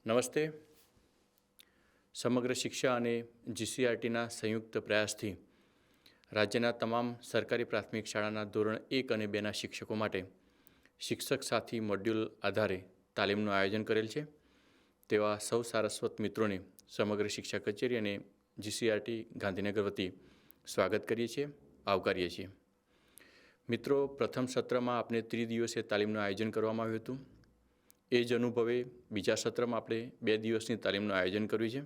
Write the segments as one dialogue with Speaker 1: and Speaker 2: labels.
Speaker 1: નમસ્તે. સમગ્ર શિક્ષા અને જીસીઆરટીના સંયુક્ત પ્રયાસથી રાજ્યના તમામ સરકારી પ્રાથમિક શાળાના ધોરણ 1 અને 2ના શિક્ષકો માટે શિક્ષક સાથી મોડ્યુલ આધારે તાલીમનું આયોજન કરેલ છે. તેવા સૌ સારસ્વત મિત્રોને સમગ્ર શિક્ષા કચેરી અને જીસીઆરટી ગાંધીનગર વતી સ્વાગત કરીએ છીએ, આવકારીએ છીએ. મિત્રો, પ્રથમ સત્રમાં આપણે ત્રિદિવસીય તાલીમનું આયોજન કરવામાં આવ્યું હતું. એ જ અનુભવે બીજા સત્રમાં આપણે 2 દિવસની તાલીમનું આયોજન કર્યું છે.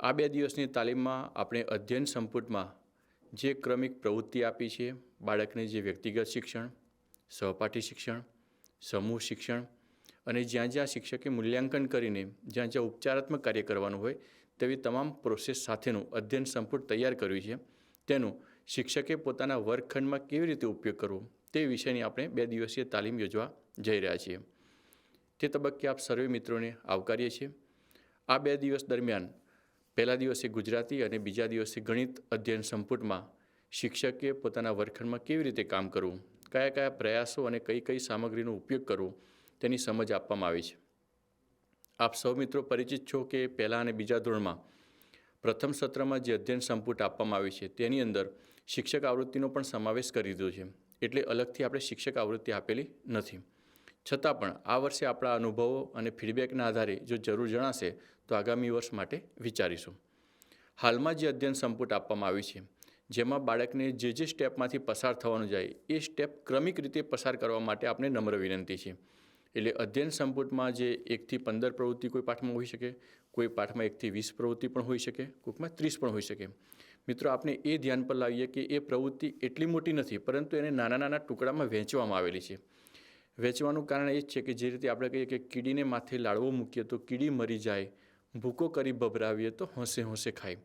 Speaker 1: આ 2 દિવસની તાલીમમાં આપણે અધ્યયન સંપુટમાં જે ક્રમિક પ્રવૃત્તિ આપી છે, બાળકને જે વ્યક્તિગત શિક્ષણ, સહપાઠી શિક્ષણ, સમૂહ શિક્ષણ અને જ્યાં જ્યાં શિક્ષકે મૂલ્યાંકન કરીને જ્યાં જ્યાં ઉપચારાત્મક કાર્ય કરવાનું હોય તેવી તમામ પ્રોસેસ સાથેનું અધ્યયન સંપુટ તૈયાર કર્યું છે. તેનું શિક્ષકે પોતાના વર્ગખંડમાં કેવી રીતે ઉપયોગ કરવો તે વિષયની આપણે 2 દિવસીય તાલીમ યોજવા જઈ રહ્યા છીએ. તે તબક્કે આપ સર્વે મિત્રોને આવકારીએ છીએ. આ 2 દિવસ દરમિયાન પહેલા દિવસે ગુજરાતી અને બીજા દિવસે ગણિત અધ્યયન સંપુટમાં શિક્ષકે પોતાના વર્ગખંડમાં કેવી રીતે કામ કરવું, કયા કયા પ્રયાસો અને કઈ કઈ સામગ્રીનો ઉપયોગ કરવો તેની સમજ આપવામાં આવી છે. આપ સૌ મિત્રો પરિચિત છો કે પહેલા અને બીજા ધોરણમાં પ્રથમ સત્રમાં જે અધ્યયન સંપુટ આપવામાં આવ્યું છે તેની અંદર શિક્ષક આવૃત્તિનો પણ સમાવેશ કરી દીધો છે. એટલે અલગથી આપણે શિક્ષક આવૃત્તિ આપેલી નથી. છતાં પણ આ વર્ષે આપણા અનુભવો અને ફીડબેકના આધારે જો જરૂર જણાશે તો આગામી વર્ષ માટે વિચારીશું. હાલમાં જે અધ્યયન સંપુટ આપવામાં આવ્યું છે જેમાં બાળકને જે સ્ટેપમાંથી પસાર થવાનું જાય એ સ્ટેપ ક્રમિક રીતે પસાર કરવા માટે આપણે નમ્ર વિનંતી છે. એટલે અધ્યયન સંપુટમાં જે 1 થી 15 પ્રવૃત્તિ કોઈ પાઠમાં હોઈ શકે, કોઈ પાઠમાં 1 થી 20 પ્રવૃત્તિ પણ હોઈ શકે, કોઈકમાં 30 પણ હોઈ શકે. મિત્રો, આપણે એ ધ્યાન પર લાવીએ કે એ પ્રવૃત્તિ એટલી મોટી નથી, પરંતુ એને નાના નાના ટુકડામાં વહેંચવામાં આવેલી છે. વહેંચવાનું કારણ એ જ છે કે જે રીતે આપણે કહીએ કે કીડીને માથે લાડવો મૂકીએ તો કીડી મરી જાય, ભૂકો કરી ભભરાવીએ તો હોંશે હોંશે ખાય.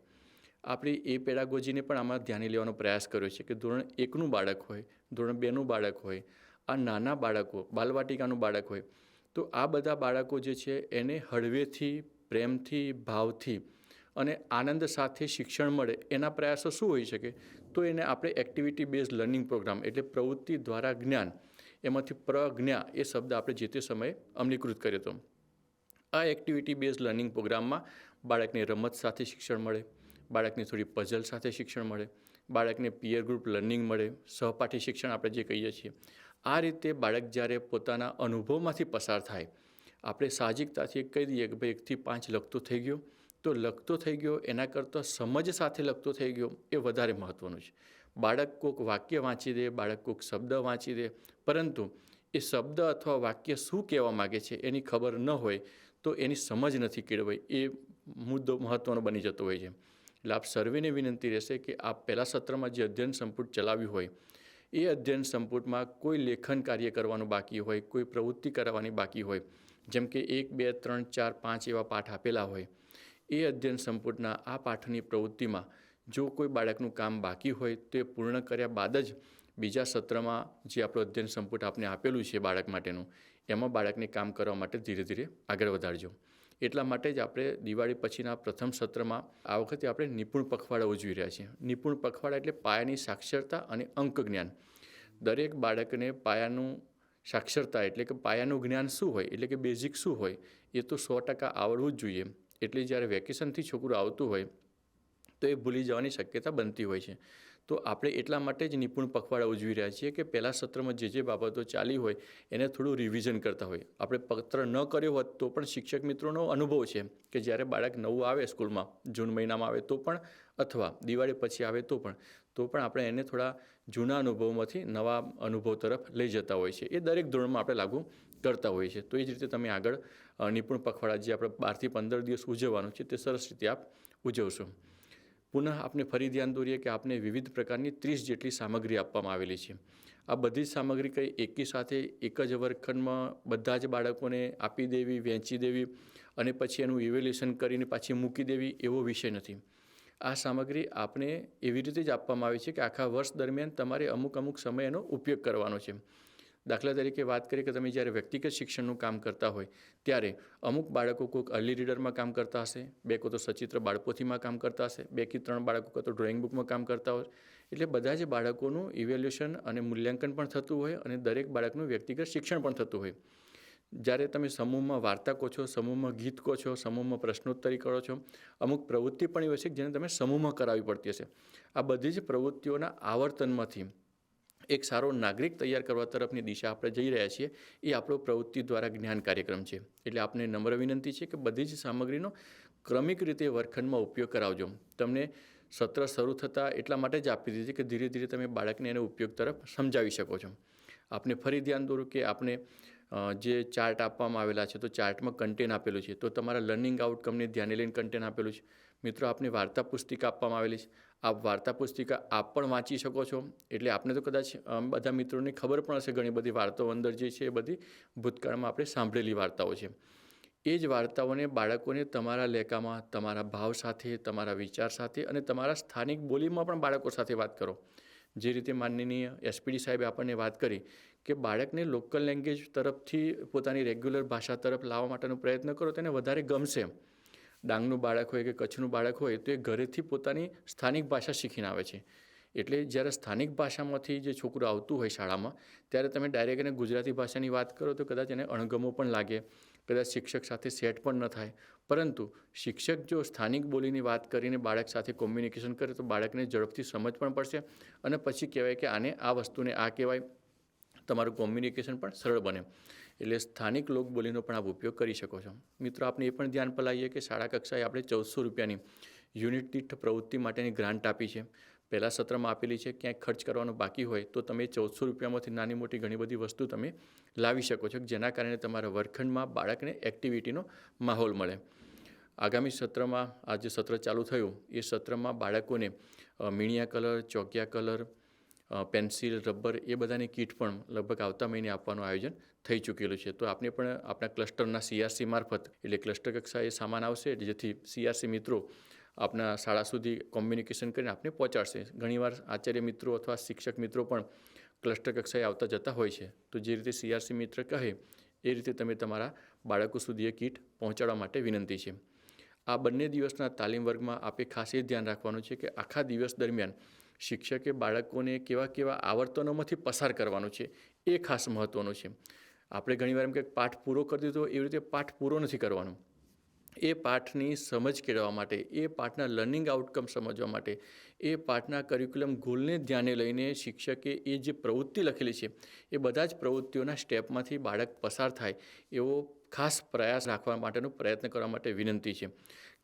Speaker 1: આપણે એ પેડાગોજીને પણ આમાં ધ્યાને લેવાનો પ્રયાસ કર્યો છે કે ધોરણ 1નું બાળક હોય, ધોરણ 2નું બાળક હોય, આ નાના બાળકો, બાલવાટિકાનું બાળક હોય, તો આ બધા બાળકો જે છે એને હળવેથી, પ્રેમથી, ભાવથી અને આનંદ સાથે શિક્ષણ મળે એના પ્રયાસો શું હોઈ શકે? તો એને આપણે એક્ટિવિટી બેઝ લર્નિંગ પ્રોગ્રામ એટલે પ્રવૃત્તિ દ્વારા જ્ઞાન, એમાંથી પ્રજ્ઞા એ શબ્દ આપણે જે તે સમયે અમલીકૃત કર્યો હતો. આ એક્ટિવિટી બેઝ લર્નિંગ પ્રોગ્રામમાં બાળકને રમત સાથે શિક્ષણ મળે, બાળકને થોડી પઝલ સાથે શિક્ષણ મળે, બાળકને પિયર ગ્રુપ લર્નિંગ મળે, સહપાઠી શિક્ષણ આપણે જે કહીએ છીએ. આ રીતે બાળક જ્યારે પોતાના અનુભવમાંથી પસાર થાય, આપણે સાહજિકતાથી કહી દઈએ કે ભાઈ 1 થી 5 લખતો થઈ ગયો, તો લખતો થઈ ગયો એના કરતાં સમજ સાથે લખતો થઈ ગયો એ વધારે મહત્ત્વનું છે. બાળક કોઈક વાક્ય વાંચી દે, બાળક કોઈક શબ્દ વાંચી દે, પરંતુ એ શબ્દ અથવા વાક્ય શું કહેવા માગે છે એની ખબર ન હોય તો એની સમજ નથી કેળવાઈ, એ મુદ્દો મહત્ત્વનો બની જતો હોય છે. એટલે આપ સર્વેને વિનંતી રહેશે કે આપ પહેલા સત્રમાં જે અધ્યયન સંપુટ ચલાવ્યું હોય એ અધ્યયન સંપુટમાં કોઈ લેખન કાર્ય કરવાનું બાકી હોય, કોઈ પ્રવૃત્તિ કરવાની બાકી હોય, જેમ કે 1, 2, 3, 4, 5 એવા પાઠ આપેલા હોય, એ અધ્યયન સંપુટના આ પાઠની પ્રવૃત્તિમાં જો કોઈ બાળકનું કામ બાકી હોય તે પૂર્ણ કર્યા બાદ જ બીજા સત્રમાં જે આપણું અધ્યયન સંપુટ આપણે આપેલું છે બાળક માટેનું, એમાં બાળકને કામ કરવા માટે ધીરે ધીરે આગળ વધારજો. એટલા માટે જ આપણે દિવાળી પછીના પ્રથમ સત્રમાં આ વખતે આપણે નિપુણ પખવાડા ઉજવી રહ્યા છીએ. નિપુણ પખવાડા એટલે પાયાની સાક્ષરતા અને અંક જ્ઞાન. દરેક બાળકને પાયાનું સાક્ષરતા એટલે કે પાયાનું જ્ઞાન શું હોય, એટલે કે બેઝિક શું હોય એ તો 100% આવડવું જ જોઈએ. એટલે જ્યારે વેકેશનથી છોકરું આવતું હોય તો એ ભૂલી જવાની શક્યતા બનતી હોય છે. તો આપણે એટલા માટે જ નિપુણ પખવાડા ઉજવી રહ્યા છીએ કે પહેલા સત્રમાં જે બાબતો ચાલી હોય એને થોડું રિવિઝન કરતા હોય. આપણે પત્ર ન કર્યો હોત તો પણ શિક્ષક મિત્રોનો અનુભવ છે કે જ્યારે બાળક નવું આવે સ્કૂલમાં, જૂન મહિનામાં આવે તો પણ અથવા દિવાળી પછી આવે તો પણ આપણે એને થોડા જૂના અનુભવમાંથી નવા અનુભવ તરફ લઈ જતા હોય છે. એ દરેક ધોરણમાં આપણે લાગુ કરતા હોઈએ છીએ. તો એ જ રીતે તમે આગળ નિપુણ પખવાડા જે આપણે 12 થી 15 દિવસ ઉજવવાનું છે તે સરસ રીતે આપ ઉજવશો. પુનઃ આપને ફરી ધ્યાન દોરીએ કે આપને વિવિધ પ્રકારની 30 જેટલી સામગ્રી આપવામાં આવેલી છે. આ બધી જ સામગ્રી કંઈ એકી સાથે એક જ વર્ગખંડમાં બધા જ બાળકોને આપી દેવી, વહેંચી દેવી અને પછી એનું ઇવેલ્યુએશન કરીને પાછી મૂકી દેવી એવો વિષય નથી. આ સામગ્રી આપને એવી રીતે જ આપવામાં આવી છે કે આખા વર્ષ દરમિયાન તમારે અમુક સમય એનો ઉપયોગ કરવાનો છે. દાખલા તરીકે વાત કરીએ કે તમે જ્યારે વ્યક્તિગત શિક્ષણનું કામ કરતા હોય ત્યારે અમુક બાળકો કોઈક અર્લી રીડરમાં કામ કરતા હશે, 2 કો તો સચિત્ર બાળપોથીમાં કામ કરતા હશે, 2 થી 3 બાળકો કો તો ડ્રોઈંગ બુકમાં કામ કરતા હોય. એટલે બધા જ બાળકોનું ઇવેલ્યુએશન અને મૂલ્યાંકન પણ થતું હોય અને દરેક બાળકનું વ્યક્તિગત શિક્ષણ પણ થતું હોય. જ્યારે તમે સમૂહમાં વાર્તા કહો છો, સમૂહમાં ગીત કહો છો, સમૂહમાં પ્રશ્નોત્તરી કરો છો, અમુક પ્રવૃત્તિ પણ એવી હશે જેને તમે સમૂહમાં કરાવવી પડતી હશે. આ બધી જ પ્રવૃત્તિઓના આવર્તનમાંથી એક સારો નાગરિક તૈયાર કરવા તરફની દિશા આપણે જઈ રહ્યા છીએ. એ આપણો પ્રવૃત્તિ દ્વારા જ્ઞાન કાર્યક્રમ છે. એટલે આપને નમ્ર વિનંતી છે કે બધી જ સામગ્રીનો ક્રમિક રીતે વર્ગખંડમાં ઉપયોગ કરાવજો. તમને સત્ર શરૂ થતાં એટલા માટે જ આપી દીધી કે ધીરે ધીરે તમે બાળકને એને ઉપયોગ તરફ સમજાવી શકો છો. આપને ફરી ધ્યાન દોરું કે આપણે જે ચાર્ટ આપવામાં આવેલા છે, તો ચાર્ટમાં કન્ટેન્ટ આપેલું છે, તો તમારા લર્નિંગ આઉટકમને ધ્યાને લઈને કન્ટેન્ટ આપેલું છે. મિત્રો, આપને વાર્તા પુસ્તિકા આપવામાં આવેલી છે. આપ વાર્તા પુસ્તિકા આપ પણ વાંચી શકો છો. એટલે આપને તો કદાચ બધા મિત્રોને ખબર પણ હશે ઘણી બધી વાર્તાઓ અંદર જે છે એ બધી ભૂતકાળમાં આપણે સાંભળેલી વાર્તાઓ છે. એ જ વાર્તાઓને બાળકોને તમારા લેખામાં, તમારા ભાવ સાથે, તમારા વિચાર સાથે અને તમારા સ્થાનિક બોલીમાં પણ બાળકો સાથે વાત કરો. જે રીતે માનનીય એસપીડી સાહેબે આપણને વાત કરી કે બાળકને લોકલ લેંગ્વેજ તરફથી પોતાની રેગ્યુલર ભાષા તરફ લાવવા માટેનો પ્રયત્ન કરો, તેને વધારે ગમશે. ડાંગનું બાળક હોય કે કચ્છનું બાળક હોય તો એ ઘરેથી પોતાની સ્થાનિક ભાષા શીખીને આવે છે. એટલે જ્યારે સ્થાનિક ભાષામાંથી જે છોકરું આવતું હોય શાળામાં, ત્યારે તમે ડાયરેક્ટ એને ગુજરાતી ભાષાની વાત કરો તો કદાચ એને અણગમો પણ લાગે, કદાચ શિક્ષક સાથે સેટ પણ ન થાય. પરંતુ શિક્ષક જો સ્થાનિક બોલીની વાત કરીને બાળક સાથે કોમ્યુનિકેશન કરે તો બાળકને ઝડપથી સમજ પણ પડશે અને પછી કહેવાય કે આને આ વસ્તુને આ કહેવાય. તમારું કોમ્યુનિકેશન પણ સરળ બને. એટલે સ્થાનિક લોકબોલીનો પણ આપ ઉપયોગ કરી શકો છો. મિત્રો, આપણે એ પણ ધ્યાન પલાવીએ કે શાળા કક્ષાએ આપણે 1400 રૂપિયાની યુનિટ દીઠ પ્રવૃત્તિ માટેની ગ્રાન્ટ આપી છે. પહેલાં સત્રમાં આપેલી છે. ક્યાંય ખર્ચ કરવાનો બાકી હોય તો તમે 1400 રૂપિયામાંથી નાની મોટી ઘણી બધી વસ્તુ તમે લાવી શકો છો, જેના કારણે તમારા વર્ગખંડમાં બાળકને એક્ટિવિટીનો માહોલ મળે. આગામી સત્રમાં આ જે સત્ર ચાલુ થયું એ સત્રમાં બાળકોને મીણિયા કલર, ચોકિયા કલર, પેન્સિલ, રબર એ બધાની કીટ પણ લગભગ આવતા મહિને આપવાનું આયોજન થઈ ચૂકેલું છે. તો આપણે પણ આપણા ક્લસ્ટરના સીઆરસી મારફત, એટલે ક્લસ્ટર કક્ષાએ સામાન આવશે જેથી સીઆરસી મિત્રો આપણા શાળા સુધી કોમ્યુનિકેશન કરીને આપને પહોંચાડશે. ઘણીવાર આચાર્ય મિત્રો અથવા શિક્ષક મિત્રો પણ ક્લસ્ટર કક્ષાએ આવતા જતા હોય છે. તો જે રીતે સીઆરસી મિત્ર કહે એ રીતે તમે તમારા બાળકો સુધી એ કીટ પહોંચાડવા માટે વિનંતી છે. આ બંને દિવસના તાલીમ વર્ગમાં આપે ખાસ એ ધ્યાન રાખવાનું છે કે આખા દિવસ દરમિયાન શિક્ષકે બાળકોને કેવા કેવા આવર્તનોમાંથી પસાર કરવાનું છે એ ખાસ મહત્ત્વનું છે. આપણે ઘણીવાર એમ કે પાઠ પૂરો કરી દીધો, એવી રીતે પાઠ પૂરો નથી કરવાનો. એ પાઠની સમજ કેળવવા માટે, એ પાઠના લર્નિંગ આઉટકમ સમજવા માટે, એ પાઠના કરિક્યુલમ ગોલને ધ્યાને લઈને શિક્ષકે એ જે પ્રવૃત્તિ લખેલી છે એ બધા જ પ્રવૃત્તિઓના સ્ટેપમાંથી બાળક પસાર થાય એવો ખાસ પ્રયાસ રાખવા માટેનો પ્રયત્ન કરવા માટે વિનંતી છે.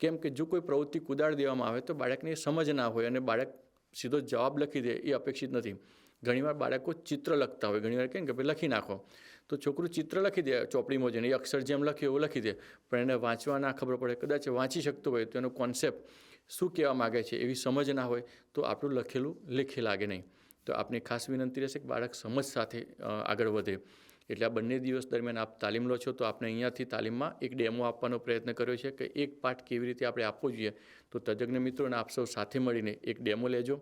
Speaker 1: કેમ કે જો કોઈ પ્રવૃત્તિ કુદાડી દેવામાં આવે તો બાળકને સમજ ના હોય અને બાળક સીધો જવાબ લખી દે એ અપેક્ષિત નથી. ઘણીવાર બાળકો ચિત્ર લખતા હોય, ઘણીવાર કહે કે ભાઈ લખી નાખો, તો છોકરું ચિત્ર લખી દે ચોપડીમાં જઈને, એ અક્ષર જેમ લખે એવું લખી દે, પણ એને વાંચવા ના ખબર પડે. કદાચ વાંચી શકતો હોય તો એનો કોન્સેપ્ટ શું કહેવા માગે છે એવી સમજ ના હોય તો આપણું લખેલું લેખે લાગે નહીં. તો આપને ખાસ વિનંતી રહેશે કે બાળક સમજ સાથે આગળ વધે. એટલે આ બંને દિવસ દરમિયાન આપ તાલીમ લો છો તો આપણે અહીંયાથી તાલીમમાં એક ડેમો આપવાનો પ્રયત્ન કર્યો છે કે એક પાઠ કેવી રીતે આપણે આપવો જોઈએ. તો તજજ્ઞ મિત્રોને આપ સૌ સાથે મળીને એક ડેમો લેજો.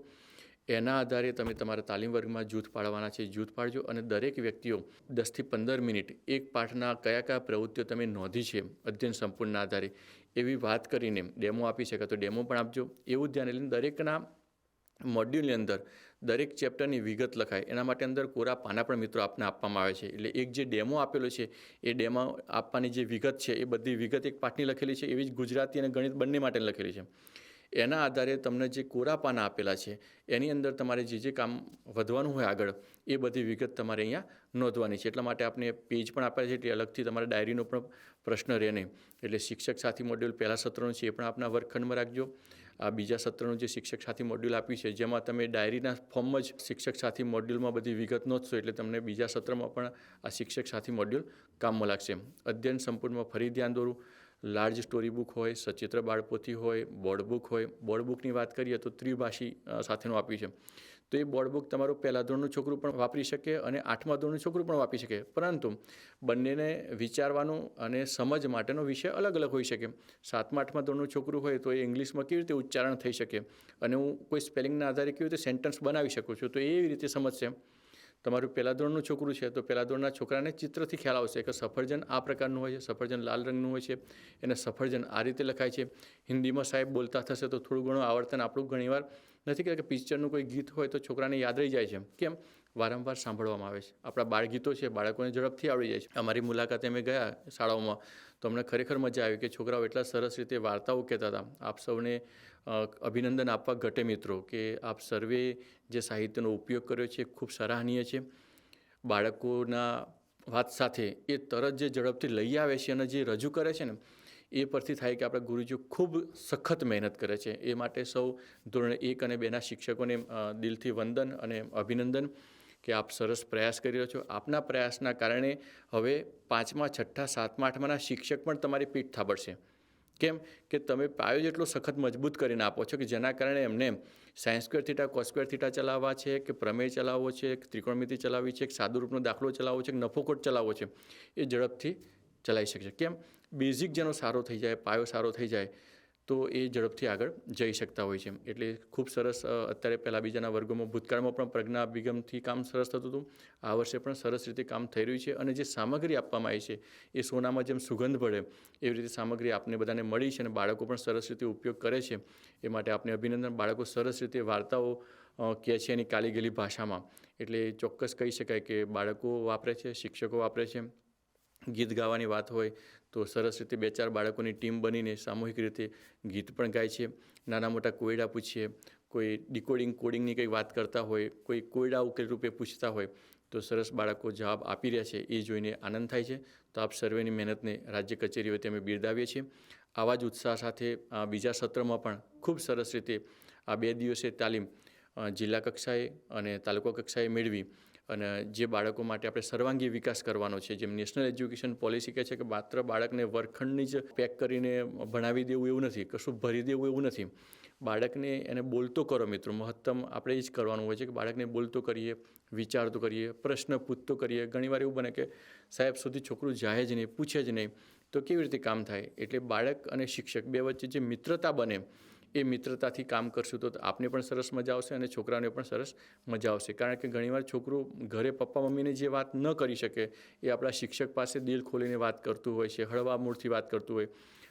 Speaker 1: એના આધારે તમે તમારા તાલીમ વર્ગમાં જૂથ પાડવાના છે, જૂથ પાડજો અને દરેક વ્યક્તિઓ 10થી 15 મિનિટ એક પાઠના કયા કયા પ્રવૃત્તિઓ તમે નોંધી છે અધ્યયન સંપૂર્ણના આધારે એવી વાત કરીને ડેમો આપી શકે તો ડેમો પણ આપજો. એવું ધ્યાન લઈને દરેકના મોડ્યુલની અંદર દરેક ચેપ્ટરની વિગત લખાય, એના માટે અંદર કોરા પાના પણ મિત્રો આપને આપવામાં આવે છે. એટલે એક જે ડેમો આપેલો છે એ ડેમો આપવાની જે વિગત છે એ બધી વિગત એક પાઠની લખેલી છે, એવી જ ગુજરાતી અને ગણિત બંને માટે લખેલી છે. એના આધારે તમને જે કોરા પાના આપેલા છે એની અંદર તમારે જે કામ વધવાનું હોય આગળ એ બધી વિગત તમારે અહીંયા નોંધવાની છે. એટલા માટે આપણે પેજ પણ આપેલા છે એટલે અલગથી તમારા ડાયરીનો પણ પ્રશ્ન રહે નહીં. એટલે શિક્ષક સાથી મોડ્યુલ પહેલા સત્રનું છે એ પણ આપના વર્ગખંડમાં રાખજો. આ બીજા સત્રનું જે શિક્ષક સાથી મોડ્યુલ આપ્યું છે જેમાં તમે ડાયરીના ફોર્મમાં જ શિક્ષક સાથી મોડ્યુલમાં બધી વિગત નોંધશો એટલે તમને બીજા સત્રમાં પણ આ શિક્ષક સાથી મોડ્યુલ કામમાં લાગશે. અધ્યયન સંપૂર્ણમાં ફરી ધ્યાન દોરું. લાર્જ સ્ટોરી બુક હોય, સચિત્ર બાળપોથી હોય, બોર્ડ બુક હોય. બોર્ડ બુકની વાત કરીએ તો ત્રિભાષી સાથેનું આપ્યું છે. તો એ બોર્ડ બુક તમારું પહેલા ધોરણનું છોકરું પણ વાપરી શકે અને 8મા ધોરણનું છોકરું પણ વાપરી શકે. પરંતુ બંનેને વિચારવાનું અને સમજ માટેનો વિષય અલગ અલગ હોઈ શકે. 7મા 8મા ધોરણનું છોકરું હોય તો એ ઇંગ્લિશમાં કેવી રીતે ઉચ્ચારણ થઈ શકે અને હું કોઈ સ્પેલિંગના આધારે કેવી રીતે સેન્ટન્સ બનાવી શકું છું તો એવી રીતે સમજશે. તમારું પહેલા ધોરણનું છોકરું છે તો પહેલા ધોરણના છોકરાને ચિત્રથી ખ્યાલ આવશે કે સફરજન આ પ્રકારનું હોય છે, સફરજન લાલ રંગનું હોય છે, એને સફરજન આ રીતે લખાય છે. હિન્દીમાં સાહેબ બોલતા થશે તો થોડું ઘણું આવર્તન આપણું ઘણીવાર નથી કે પિક્ચરનું કોઈ ગીત હોય તો છોકરાને યાદ રહી જાય છે. કેમ? વારંવાર સાંભળવામાં આવે છે. આપણા બાળગીતો છે, બાળકોને ઝડપથી આવડી જાય છે. અમારી મુલાકાતે અમે ગયા શાળાઓમાં તો અમને ખરેખર મજા આવી કે છોકરાઓ એટલા સરસ રીતે વાર્તાઓ કહેતા હતા. આપ સૌને અભિનંદન આપવા ઘટે મિત્રો કે આપ સર્વે જે સાહિત્યનો ઉપયોગ કર્યો છે ખૂબ સરાહનીય છે. બાળકોના વાત સાથે એ તરત જે ઝડપથી લઈ આવે છે અને જે રજૂ કરે છે ને એ પરથી થાય કે આપણા ગુરુજીઓ ખૂબ સખત મહેનત કરે છે. એ માટે સૌ ધોરણ 1 અને 2ના શિક્ષકોને દિલથી વંદન અને અભિનંદન કે આપ સરસ પ્રયાસ કરી રહ્યો છો. આપના પ્રયાસના કારણે હવે 5મા, 6ઠા, 7મા, 8માના શિક્ષક પણ તમારી પીઠ થાબડશે. કેમ કે તમે પાયો જેટલો સખત મજબૂત કરીને આપો છો કે જેના કારણે એમને sine square theta, cos square theta ચલાવવા છે કે પ્રમેય ચલાવવો છે, કે ત્રિકોણમિતિ ચલાવવી છે, કે સાદુરૂપનો દાખલો ચલાવવો છે, કે નફોખોટ ચલાવવો છે, એ ઝડપથી ચલાવી શકશે. કેમ? બેઝિક જેનો સારો થઈ જાય, પાયો સારો થઈ જાય તો એ ઝડપથી આગળ જઈ શકતા હોય છે. એટલે ખૂબ સરસ અત્યારે પહેલાં બીજાના વર્ગોમાં ભૂતકાળમાં પણ પ્રજ્ઞા અભિગમથી કામ સરસ થતું હતું. આ વર્ષે પણ સરસ રીતે કામ થઈ રહ્યું છે અને જે સામગ્રી આપવામાં આવી છે એ સોનામાં જેમ સુગંધ પડે એવી રીતે સામગ્રી આપને બધાને મળી છે અને બાળકો પણ સરસ રીતે ઉપયોગ કરે છે. એ માટે આપને અભિનંદન. બાળકો સરસ રીતે વાર્તાઓ કહે છે એની કાલી ગેલી ભાષામાં. એટલે ચોક્કસ કહી શકાય કે બાળકો વાપરે છે, શિક્ષકો વાપરે છે. ગીત ગાવાની વાત હોય તો સરસ રીતે 2-4 બાળકોની ટીમ બનીને સામૂહિક રીતે ગીત પણ ગાય છે. નાના મોટા કોયડા પૂછીએ, કોઈ ડિકોડિંગ કોડિંગની કંઈ વાત કરતા હોય, કોઈ કોયડા ઉકેલ રૂપે પૂછતા હોય તો સરસ બાળકો જવાબ આપી રહ્યા છે એ જોઈને આનંદ થાય છે. તો આપ સર્વેની મહેનતને રાજ્ય કચેરી વતી અમે બિરદાવીએ છીએ. આવા જ ઉત્સાહ સાથે બીજા સત્રમાં પણ ખૂબ સરસ રીતે આ 2 દિવસીય તાલીમ જિલ્લા કક્ષાએ અને તાલુકા કક્ષાએ મેળવી અને જે બાળકો માટે આપણે સર્વાંગી વિકાસ કરવાનો છે, જેમ નેશનલ એજ્યુકેશન પોલિસી કહે છે કે માત્ર બાળકને વર્ગખંડની જ પેક કરીને ભણાવી દેવું એવું નથી, કશું ભરી દેવું એવું નથી. બાળકને એને બોલતો કરો મિત્રો. મહત્તમ આપણે એ જ કરવાનું હોય છે કે બાળકને બોલતો કરીએ, વિચારતો કરીએ, પ્રશ્ન પૂછતો કરીએ. ઘણીવાર એવું બને કે સાહેબ સુધી છોકરું જાય જ નહીં, પૂછે જ નહીં, તો કેવી રીતે કામ થાય? એટલે બાળક અને શિક્ષક બે વચ્ચે જે મિત્રતા બને એ મિત્રતાથી કામ કરશું તો આપને પણ સરસ મજા આવશે અને છોકરાને પણ સરસ મજા આવશે. કારણ કે ઘણીવાર છોકરું ઘરે પપ્પા મમ્મીને જે વાત ન કરી શકે એ આપણા શિક્ષક પાસે દિલ ખોલીને વાત કરતું હોય છે, હળવા મૂળથી વાત કરતું હોય.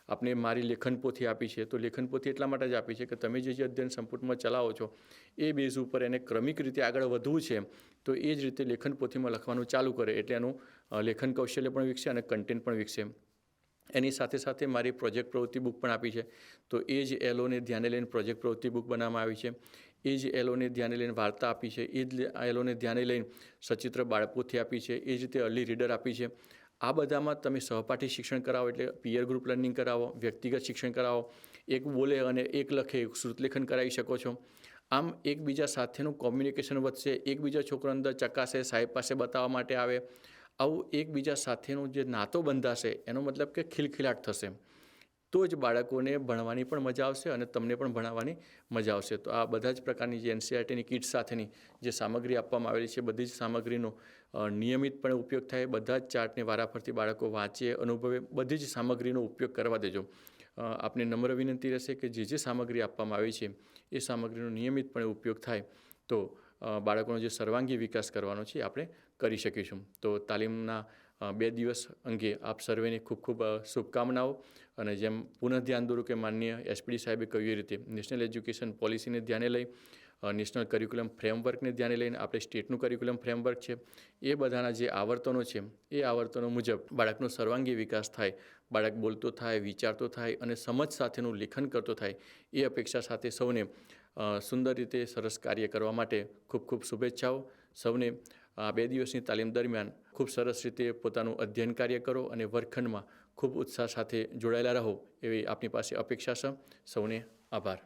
Speaker 1: આપણે મારી લેખન પોથી આપી છે તો લેખન પોથી એટલા માટે જ આપી છે કે તમે જે અધ્યયન સંપુટમાં ચલાવો છો એ બેઝ ઉપર એને ક્રમિક રીતે આગળ વધવું છે તો એ જ રીતે લેખન પોથીમાં લખવાનું ચાલુ કરે એટલે એનું લેખન કૌશલ્ય પણ વિકસે અને કન્ટેન્ટ પણ વિકસે. એની સાથે સાથે મારી પ્રોજેક્ટ પ્રવૃત્તિ બુક પણ આપી છે. તો એ જ એલોને ધ્યાને લઈને પ્રોજેક્ટ પ્રવૃત્તિ બુક બનાવવામાં આવી છે. એ જ એલોને ધ્યાને લઈને વાર્તા આપી છે. એ જ એલોને ધ્યાને લઈને સચિત્ર બાળપોથી આપી છે. એ જ રીતે અર્લી રીડર આપી છે. આ બધામાં તમે સહપાઠી શિક્ષણ કરાવો એટલે પિયર ગ્રુપ લર્નિંગ કરાવો, વ્યક્તિગત શિક્ષણ કરાવો, એક બોલે અને એક લખે, શ્રુતલેખન કરાવી શકો છો. આમ એકબીજા સાથેનું કોમ્યુનિકેશન વધશે, એકબીજા છોકરો અંદર ચકાસે, સાહેબ પાસે બતાવવા માટે આવે. આવું એકબીજા સાથેનું જે નાતો બંધાશે એનો મતલબ કે ખિલખિલાટ થશે. તો જ બાળકોને ભણવાની પણ મજા આવશે અને તમને પણ ભણાવવાની મજા આવશે. તો આ બધા જ પ્રકારની જે એનસીઈઆરટીની કિટ સાથેની જે સામગ્રી આપવામાં આવેલી છે બધી જ સામગ્રીનો નિયમિતપણે ઉપયોગ થાય. બધા જ ચાર્ટને વારાફરતી બાળકો વાંચે, અનુભવે. બધી જ સામગ્રીનો ઉપયોગ કરવા દેજો. આપને નમ્ર વિનંતી રહેશે કે જે સામગ્રી આપવામાં આવી છે એ સામગ્રીનો નિયમિતપણે ઉપયોગ થાય તો બાળકોનો જે સર્વાંગી વિકાસ કરવાનો છે આપણે કરી શકીશું. તો તાલીમના 2 દિવસ અંગે આપ સર્વેને ખૂબ ખૂબ શુભકામનાઓ. અને જેમ પુનઃ ધ્યાન દોરું કે માનનીય એસપીડી સાહેબે કહ્યું એ રીતે નેશનલ એજ્યુકેશન પોલિસીને ધ્યાને લઈ, નેશનલ કરિક્યુલમ ફ્રેમવર્કને ધ્યાને લઈને આપણે સ્ટેટનું કરિક્યુલમ ફ્રેમવર્ક છે એ બધાના જે આવર્તનો છે એ આવર્તનો મુજબ બાળકનો સર્વાંગી વિકાસ થાય, બાળક બોલતો થાય, વિચારતો થાય અને સમજ સાથેનું લેખન કરતો થાય એ અપેક્ષા સાથે સૌને સુંદર રીતે સરસ કાર્ય કરવા માટે ખૂબ ખૂબ શુભેચ્છાઓ. સૌને આ 2 દિવસની તાલીમ દરમિયાન ખૂબ સરસ રીતે પોતાનું અધ્યયન કાર્ય કરો અને વર્ગખંડમાં ખૂબ ઉત્સાહ સાથે જોડાયેલા રહો એવી આપની પાસે અપેક્ષા છે. સૌને આભાર.